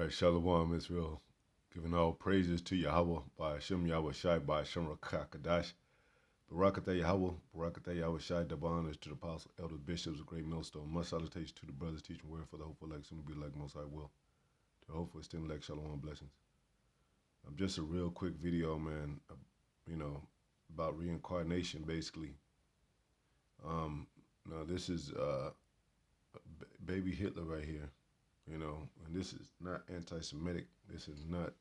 All right, Shalom Israel. Giving all praises to Yahweh by Hashem Yahweh Shai by Hashem Rakakadash. Barakatah Yahweh, Barakatah Yahweh Shai, double honors to the apostles, elders, bishops, of great millstone. Much salutations to the brothers teaching word for the hopeful elect, soon to be like most I will. To the hopeful extend elect, Shalom blessings. Just a real quick video, man, about reincarnation, basically. Now this is baby Hitler right here. And this is not anti-Semitic. This is not,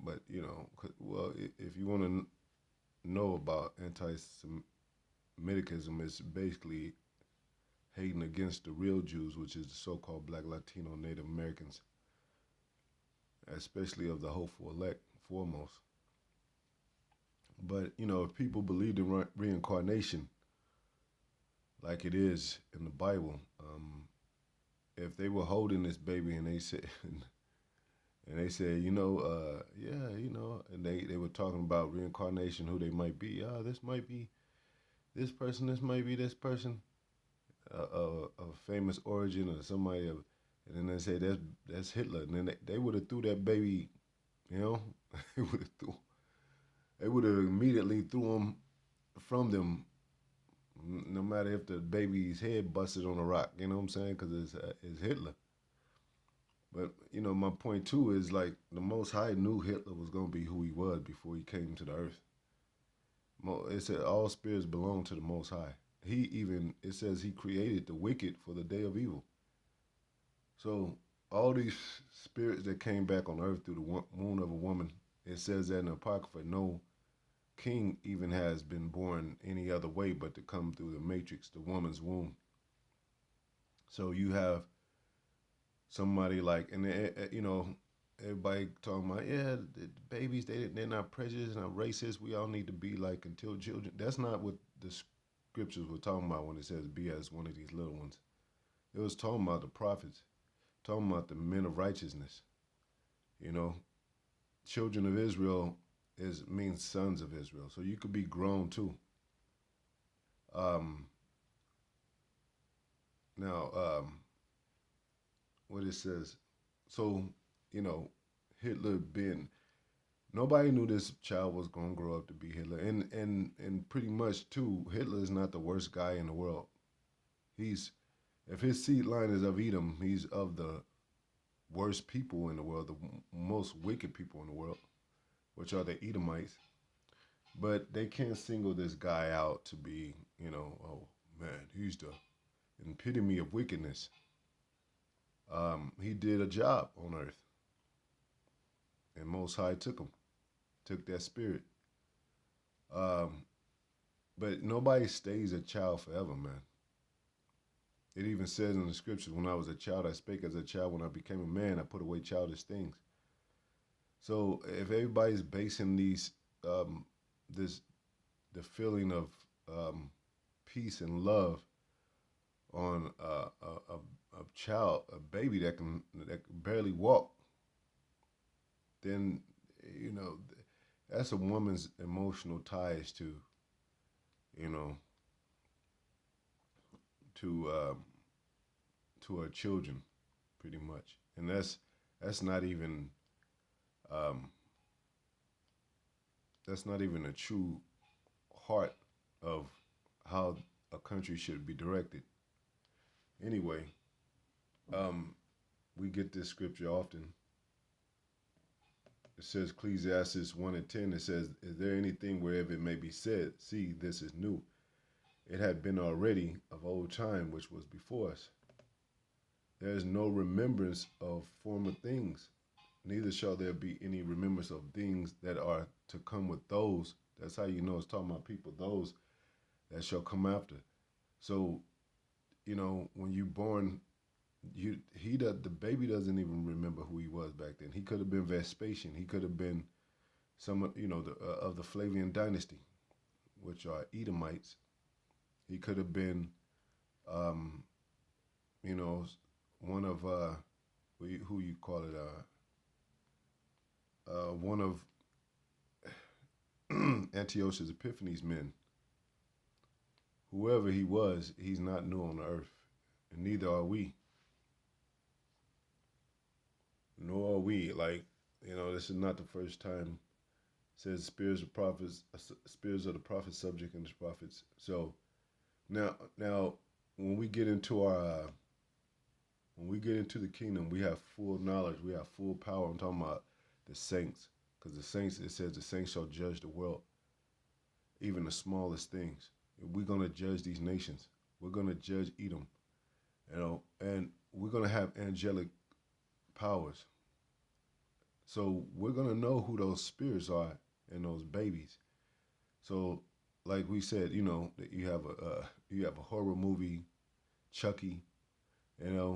but well, if you want to know about anti-Semitism, it's basically hating against the real Jews, which is the so-called Black, Latino, Native Americans, especially of the hopeful elect foremost. But if people believed in reincarnation, like it is in the Bible, if they were holding this baby and they said, and they were talking about reincarnation, who they might be. This might be this person. This might be this person, of famous origin or somebody. And then they say that's Hitler. And then they would have threw that baby, they would have immediately threw him from them, no matter if the baby's head busted on a rock. You know what I'm saying? Because it's Hitler. But, my point too is like the Most High knew Hitler was going to be who he was before he came to the earth. It said all spirits belong to the Most High. It says he created the wicked for the day of evil. So all these spirits that came back on earth through the womb of a woman, it says that in the Apocrypha, no king even has been born any other way but to come through the matrix, the woman's womb. So you have somebody like, and everybody talking about, the babies, they're not prejudiced, not racist. We all need to be like until children. That's not what the scriptures were talking about when it says be as one of these little ones. It was talking about the prophets, talking about the men of righteousness. Children of Israel means sons of Israel. So you could be grown too. What it says. So, Hitler nobody knew this child was going to grow up to be Hitler. And pretty much too, Hitler is not the worst guy in the world. If his seed line is of Edom, he's of the worst people in the world, the most wicked people in the world, which are the Edomites. But they can't single this guy out to be, oh man, he's the epitome of wickedness. He did a job on earth. And Most High took that spirit. But nobody stays a child forever, man. It even says in the scriptures, when I was a child, I spake as a child. When I became a man, I put away childish things. So if everybody's basing the feeling of peace and love on a baby that can barely walk, then that's a woman's emotional ties to her children, pretty much. And that's not even a true heart of how a country should be directed. Anyway, we get this scripture often. It says Ecclesiastes 1:10. It says, is there anything wherever it may be said, see, this is new? It had been already of old time, which was before us. There is no remembrance of former things, neither shall there be any remembrance of things that are to come with those. That's how you know it's talking about people, those that shall come after. So, when you're born, the baby doesn't even remember who he was back then. He could have been Vespasian. He could have been some, of the Flavian dynasty, which are Edomites. He could have been, one of who you call it, one of Antiochus Epiphanes' men, whoever he was, he's not new on the earth, and neither are we. Nor are we. Like, this is not the first time. It says spirits of prophets, spirits of the prophets subject and the prophets. So now, when we get into when we get into the kingdom, we have full knowledge, we have full power. I'm talking about the saints, because the saints, it says, the saints shall judge the world, even the smallest things. We're gonna judge these nations. We're gonna judge Edom, and we're gonna have angelic powers. So we're gonna know who those spirits are and those babies. So, like we said, you have a horror movie, Chucky.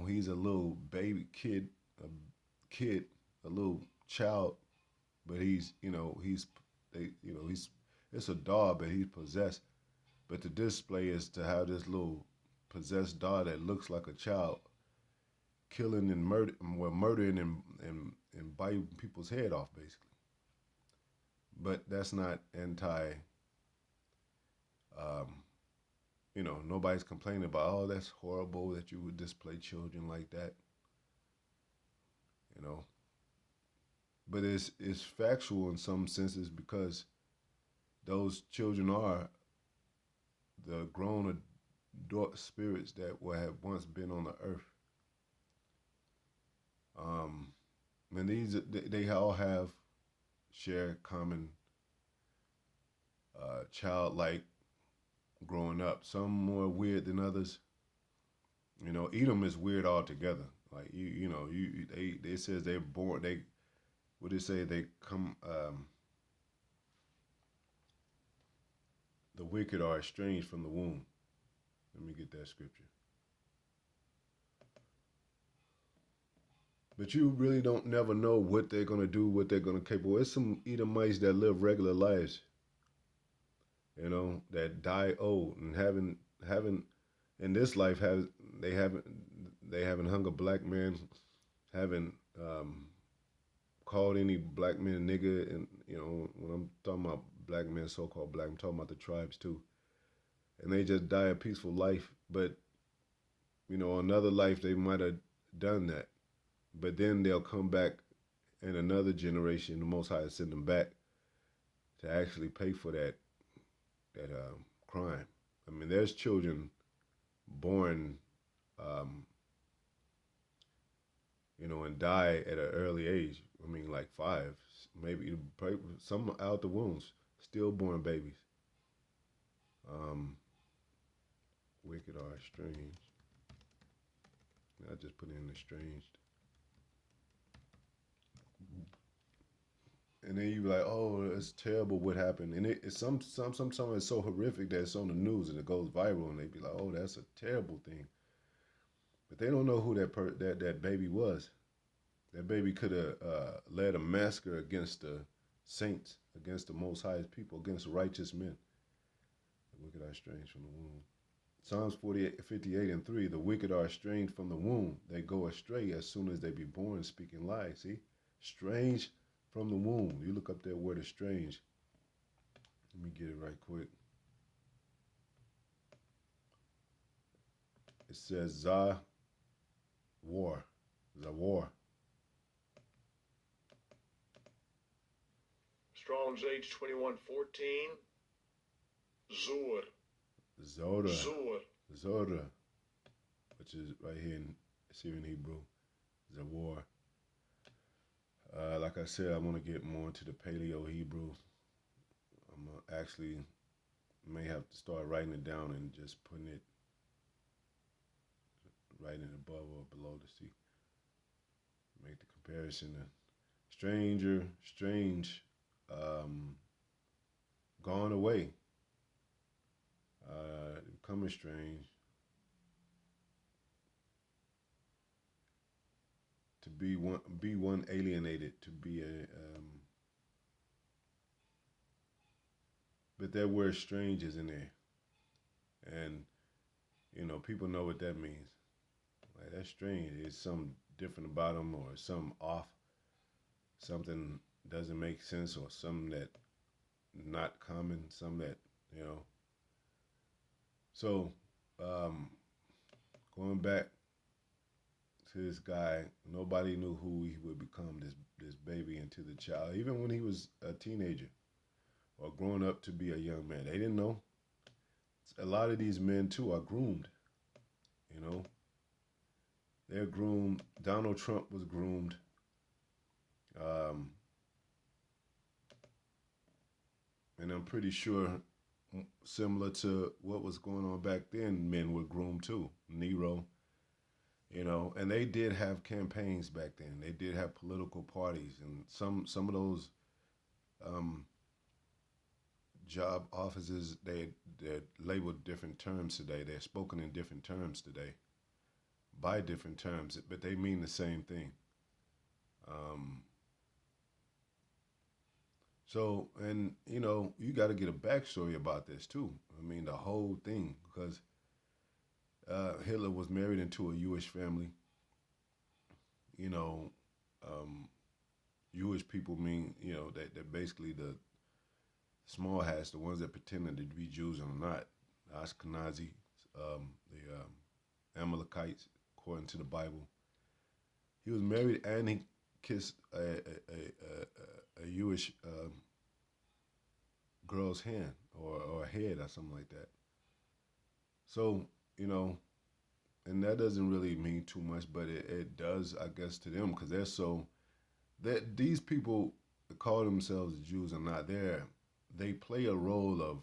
He's a little baby kid, a kid, a little child, but he's it's a doll, but he's possessed. But the display is to have this little possessed doll that looks like a child killing and murdering and biting people's head off, basically. But that's not anti. Um, nobody's complaining about, oh, that's horrible that you would display children like that. You know, but it's factual in some senses because those children are the grown adult spirits that were have once been on the earth. Um, and they all have share common childlike growing up. Some more weird than others. Edom is weird altogether. Like they says they're born. They what they say they come. The wicked are estranged from the womb. Let me get that scripture. But you really don't never know what they're gonna do, what they're gonna capable. It's some Edomites that live regular lives, that die old and haven't in this life have they haven't they haven't hung a black man, haven't called any black man nigga, and when I'm talking about black men, so-called black, I'm talking about the tribes too, and they just die a peaceful life. But another life they might have done that, but then they'll come back in another generation. The Most High send them back to actually pay for that crime. I mean, there's children born, um, and die at an early age. I mean, like 5, maybe some out the wombs, stillborn babies. Um, Wicked or estranged. I just put in estranged. And then you be like, oh, it's terrible what happened. And it's some it's so horrific that it's on the news and it goes viral, and they be like, oh, that's a terrible thing. But they don't know who that baby was. That baby could have led a massacre against the saints, against the Most Highest people, against righteous men. The wicked are estranged from the womb. Psalms 58 and 3, the wicked are estranged from the womb. They go astray as soon as they be born, speaking lies. See? Strange from the womb. You look up that word estranged. Let me get it right quick. It says war. Zawar. Strong's H2114. Zur. Zora. Zur. Zora. Which is right here in Syrian Hebrew. Zawar. Like I said, I want to get more into the Paleo Hebrew. I'm actually may have to start writing it down and just putting it, writing it above or below to see, make the comparison. Stranger, strange, gone away, becoming strange, to be one alienated, to be a, but that word strange is in there, and people know what that means. Like, that's strange. It's something different about them, or something off, something doesn't make sense, or something that not common, something that you know So, um, going back to this guy, nobody knew who he would become. This baby into the child, even when he was a teenager or growing up to be a young man, they didn't know. A lot of these men too are groomed. You know, they're groomed. Donald Trump was groomed. Um, and I'm pretty sure, similar to what was going on back then, men were groomed too. Nero, and they did have campaigns back then. They did have political parties, and some of those um, job offices they're labeled different terms today. They're spoken in different terms today by different terms, but they mean the same thing. Um, so, and you got to get a backstory about this too. I mean, the whole thing, because Hitler was married into a Jewish family. You know, um, Jewish people mean that basically the small hats, the ones that pretended to be Jews and are not, Ashkenazi, the Amalekites, according to the Bible. He was married and he kissed a Jewish girl's hand or head or something like that. So, you know, and that doesn't really mean too much, but it does, I guess, to them because they're so that these people that call themselves Jews are not there. They play a role of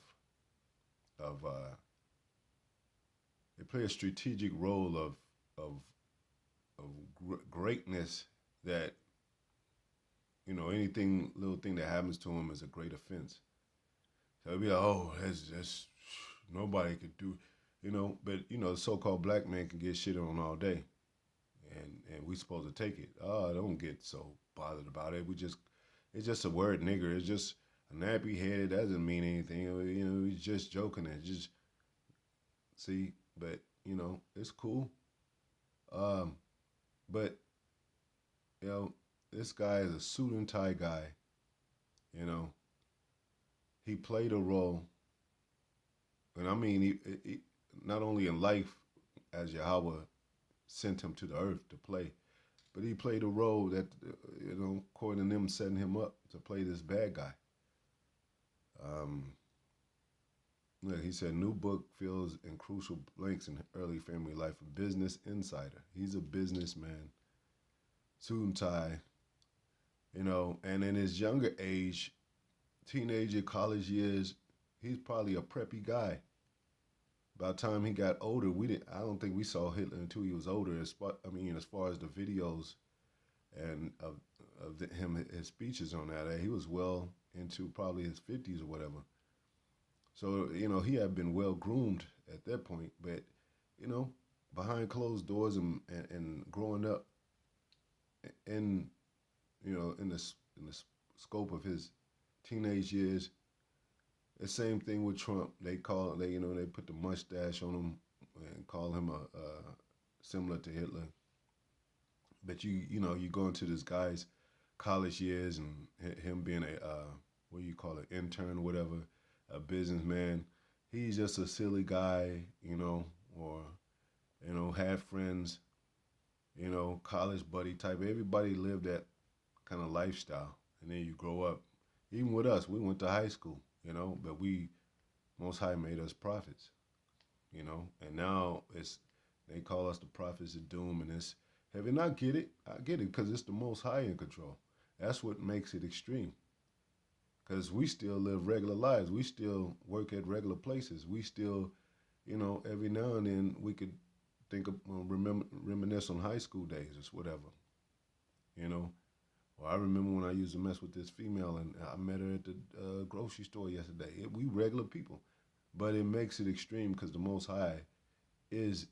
they play a strategic role of greatness that anything little thing that happens to them is a great offense. So it'd be like, oh, that's nobody could do, but the so-called black man can get shit on all day, and we supposed to take it. Oh, don't get so bothered about it. It's just a word, nigger. It's just a nappy head. It doesn't mean anything. He's just joking. And just see, but it's cool. Um, but you know, this guy is a suit and tie guy. You know, he played a role, and I mean, he not only in life as Yahweh sent him to the earth to play, but he played a role that according to them, setting him up to play this bad guy. Um, yeah, he said, new book fills in crucial blanks in early family life. A business insider. He's a businessman, suit and tie, and in his younger age, teenager, college years, he's probably a preppy guy. By the time he got older, we didn't. I don't think we saw Hitler until he was older. As far as the videos and of him, his speeches on that, he was well into probably his 50s or whatever. So he had been well groomed at that point, but you know, behind closed doors and growing up in in the scope of his teenage years. The same thing with Trump. They put the mustache on him and call him a similar to Hitler. But you go into this guy's college years and him being a what do you call it, intern or whatever, a businessman. He's just a silly guy, or had friends, college buddy type. Everybody lived that kind of lifestyle, and then you grow up. Even with us, we went to high school, but we Most High made us prophets, and now they call us the prophets of doom, and it's heaven. I get it, because it's the Most High in control. That's what makes it extreme, because we still live regular lives. We still work at regular places. We still, every now and then we could think of reminisce on high school days or whatever, you know. Well, I remember when I used to mess with this female, and I met her at the grocery store yesterday. We regular people, but it makes it extreme because the Most High is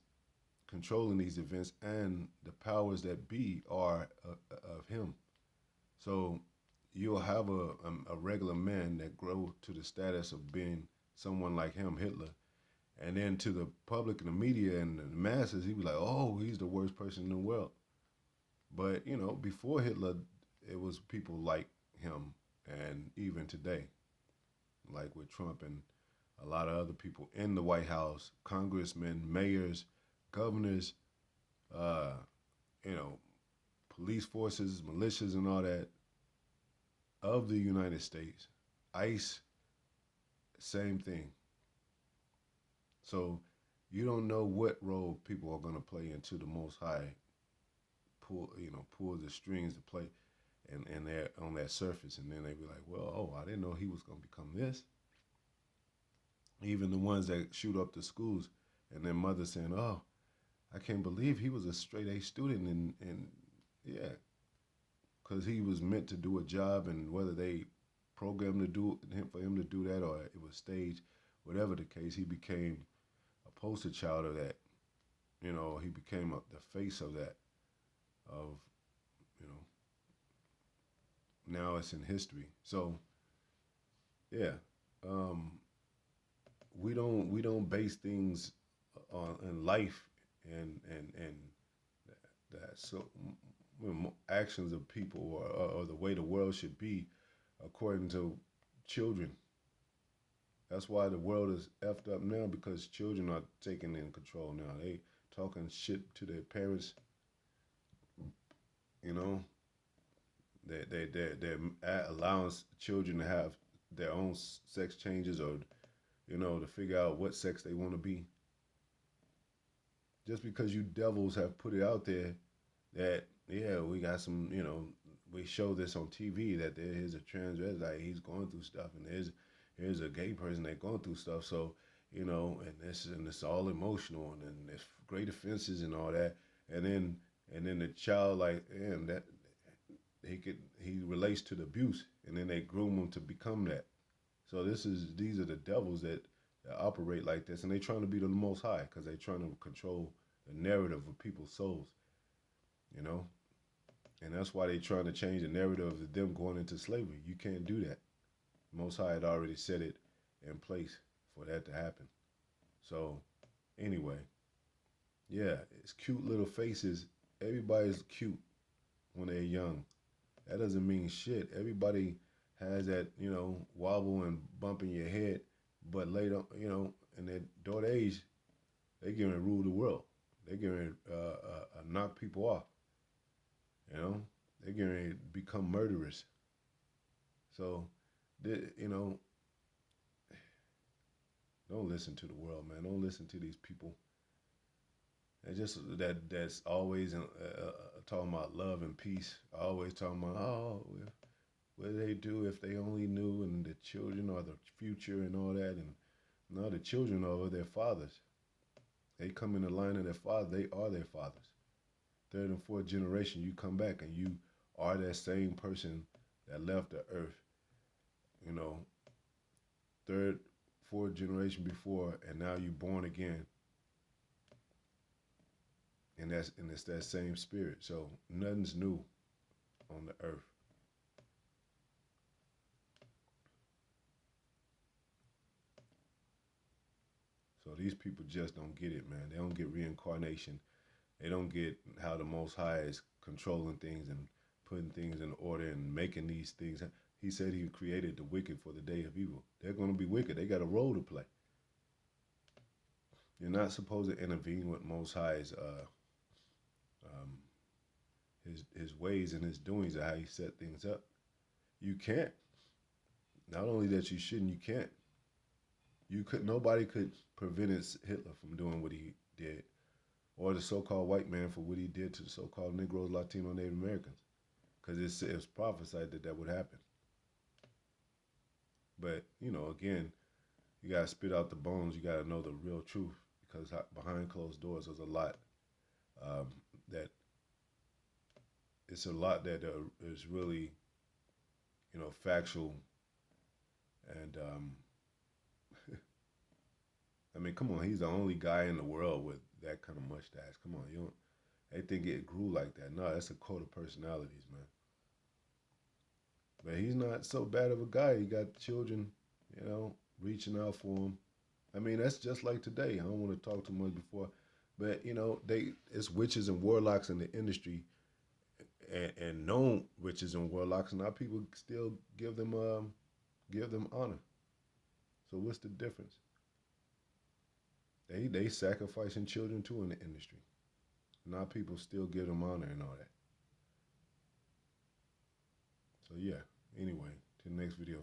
controlling these events, and the powers that be are of Him. So you'll have a regular man that grow to the status of being someone like him, Hitler, and then to the public and the media and the masses, he was like, "Oh, he's the worst person in the world." But before Hitler, it was people like him, and even today, like with Trump and a lot of other people in the White House, congressmen, mayors, governors, uh, you know, police forces, militias, and all that of the United States. ICE, same thing. So you don't know what role people are going to play until the Most High pull the strings to play, and they're on that surface, and then they be like, well, oh, I didn't know he was going to become this. Even the ones that shoot up the schools, and their mother saying, oh, I can't believe he was a straight A student, and yeah, because he was meant to do a job, and whether they programmed to do him for him to do that or it was staged, whatever the case, he became a poster child of that. He became the face of that. Of you know, now it's in history. So yeah, um, we don't base things on in life and that so actions of people or the way the world should be according to children. That's why the world is effed up now because children are taking in control now. They talking shit to their parents. You know, they're allowing children to have their own sex changes or to figure out what sex they want to be. Just because you devils have put it out there that yeah we got some we show this on TV that there is a transvestite he's going through stuff and here's a gay person that going through stuff so and it's all emotional and then there's great offenses and all that and then the child like damn that he relates to the abuse and then they groom him to become that. So these are the devils that operate like this, and they trying to be the most high because they trying to control the narrative of people's souls, you know, and that's why they trying to change the narrative of them going into slavery. You can't do that. Most High had already set it in place for that to happen. So anyway, yeah, it's cute little faces. Everybody's cute when they're young. That doesn't mean shit. Everybody has that, wobble and bump in your head, but later, in their daughter age, they are going to rule the world. They are going to knock people off. They are going to become murderers. So, you know, don't listen to the world, man. Don't listen to these people. And just that's always talking about love and peace. Always talking about what do they do if they only knew, and the children are the future and all that. And no, the children are their fathers. They come in the line of their father. They are their fathers. Third and fourth generation, you come back and you are that same person that left the earth. You know, third, fourth generation before, and now you're born again. And it's that same spirit. So nothing's new on the earth. So these people just don't get it, man. They don't get reincarnation. They don't get how the Most High is controlling things and putting things in order and making these things. He said he created the wicked for the day of evil. They're going to be wicked. They got a role to play. You're not supposed to intervene with Most High's um, his ways and his doings of how he set things up. You can't. Not only that you shouldn't, you can't. You could. Nobody could prevent Hitler from doing what he did, or the so-called white man for what he did to the so-called Negroes, Latino, Native Americans, because it was prophesied that that would happen. But again, you gotta spit out the bones. You gotta know the real truth, because behind closed doors, there's a lot um, that it's a lot that is really factual and I mean, come on, he's the only guy in the world with that kind of mustache. Come on, you don't. They think it grew like that. No, that's a code of personalities, man. But he's not so bad of a guy. He got children, reaching out for him. I mean, that's just like today. I don't want to talk too much before, but it's witches and warlocks in the industry, and known witches and warlocks, and now people still give them honor. So what's the difference? They sacrificing children too in the industry. Now people still give them honor and all that. So yeah. Anyway, to the next video.